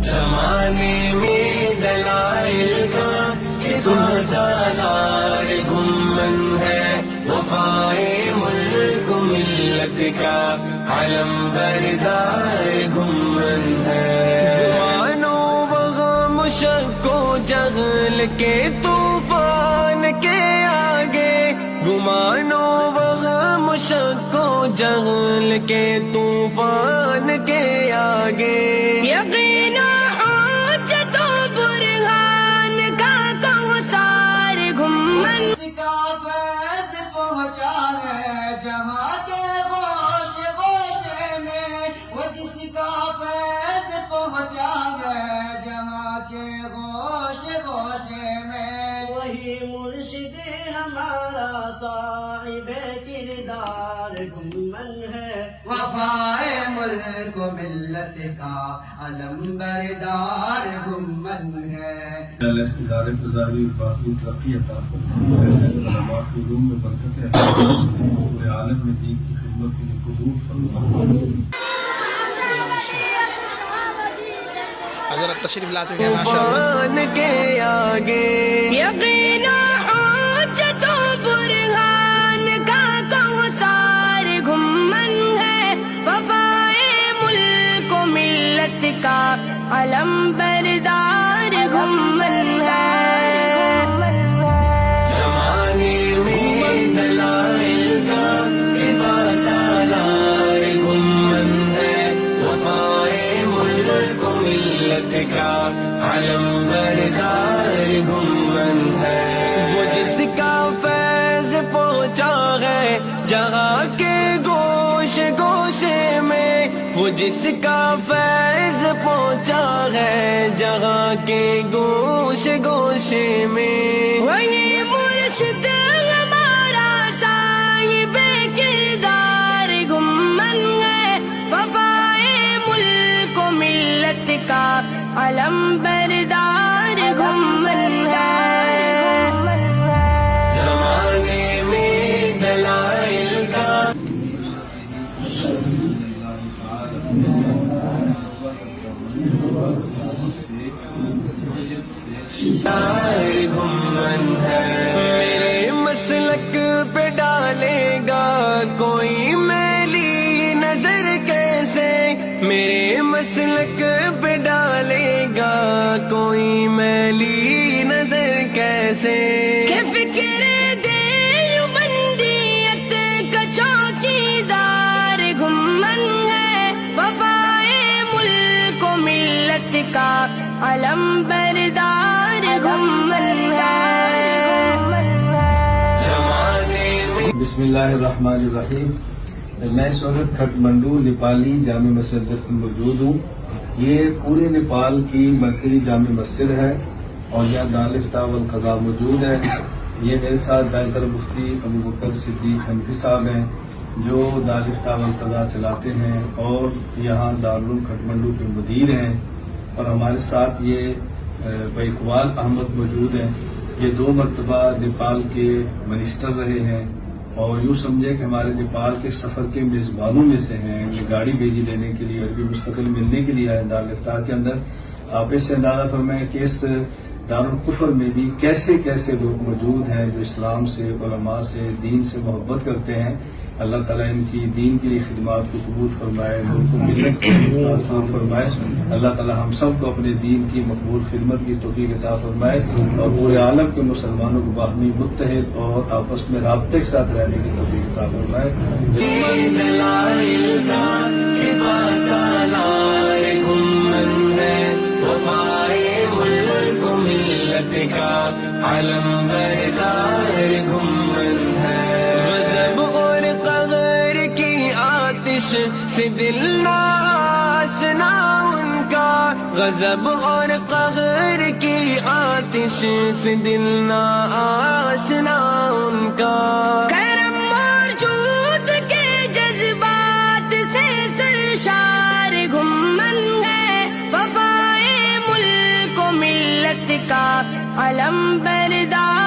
زمانے میں دلائل کا سالار گمن ہے، وفائے ملک ملت کا علم بردار گمن ہے۔ زمانوں وغم شک و جہل کے طوفان کے آگے، گمانوں وغم شک و جہل کے طوفان کے آگے، یقین و حجت و برہان کا کوثر گھمن کا فیض پہنچا ہے جہاں کے گوشے گوشے میں، وہ جس کا فیض پہنچا ہے جہاں کے گوشے گوشے میں، وہی مرشد ہمارا صاحب کردار گھمن ہے، وفائے ملک و ملت کا علم بردار گھمن ہے۔ اللہ اس ادارے کو ظاہری باقی ترقی عطا فرمائے، علماء کی علوم میں برکت عطا فرمائے، پورے عالم میں دین کی خدمت کے لیے قبول فرمائے۔ حضرت تشریف لا چکے ہیں ماشاء اللہ۔ طوفان کے آگے، یقین و حجت و برہان کا کوثر گھمن ہے، وفائے ملک و ملت کا علم بردار گھمن ہے۔ زمانے میں دلائل کا سالار گمن ہے، وفائے ملک و ملت کا علم بردار گمن ہے۔ وہ جس کا فیض پہنچا ہے جہاں کے گوشے گوشے میں، وہ جس کا فیض پہنچا ہے جہاں کے گوشے گوشے میں، وہی مرشد ہمارا صاحب کردار گھمن ہے، وفائے ملک و ملت کا علم بردار گھمن ہے۔ زمانے میں دلائل کا گھمن ہے۔ میرے مسلک پہ ڈالے گا کوئی میلی نظر کیسے، میرے مسلک پہ ڈالے گا کوئی میلی نظر کیسے، کہ فکر دیوبندیت کا چوکیدار گھمن ہے، وفائے ملک و ملت کا علم بردار گھمن ہے۔ زمانے میں بسم اللہ الرحمن الرحیم۔ میں اس وقت کھٹمنڈو نیپالی جامع مسجد میں موجود ہوں۔ یہ پورے نیپال کی مرکزی جامع مسجد ہے اور یہاں دارالفتاء والقضاء موجود ہے۔ یہ میرے ساتھ بیتر مفتی ابو بکر صدیق حنفی صاحب ہیں جو دارالفتاء والقضاء چلاتے ہیں اور یہاں دارالعلوم کھٹمنڈو کے مدیر ہیں، اور ہمارے ساتھ یہ بھائی اقبال احمد موجود ہیں۔ یہ 2 مرتبہ نیپال کے منسٹر رہے ہیں اور یوں سمجھے کہ ہمارے نیپال کے سفر کے میزبانوں میں سے ہیں۔ یہ گاڑی بھیجی لینے کے لیے اور بھی مستقل ملنے کے لیے آئے دارالفتاء کے اندر۔ آپ اس سے اندازہ فرمائیں کہ اس دارالکفر میں بھی کیسے کیسے لوگ موجود ہیں جو اسلام سے، علماء سے، دین سے محبت کرتے ہیں۔ اللہ تعالیٰ ان کی دین کی خدمات کو قبول فرمائے، ملک و ملت کو عطا فرمائے۔ اللہ تعالیٰ ہم سب کو اپنے دین کی مقبول خدمت کی توفیق عطا فرمائے اور پورے عالم کے مسلمانوں کو باہمی متحد اور آپس میں رابطے کے ساتھ رہنے کی توفیق عطا فرمائے۔ دلائل کا سالار گمن ہے، وفائے ملک و ملت کا علم بردار گمن ہے۔ غضب اور قہر کی آتش سے دل نہ آشنا ان کا، غضب اور قہر کی آتش سے دل نہ آشنا ان کا، کرم اور جود کے جذبات سے سرشار گھمن ہے، وفائے ملک و ملت کا علم بردار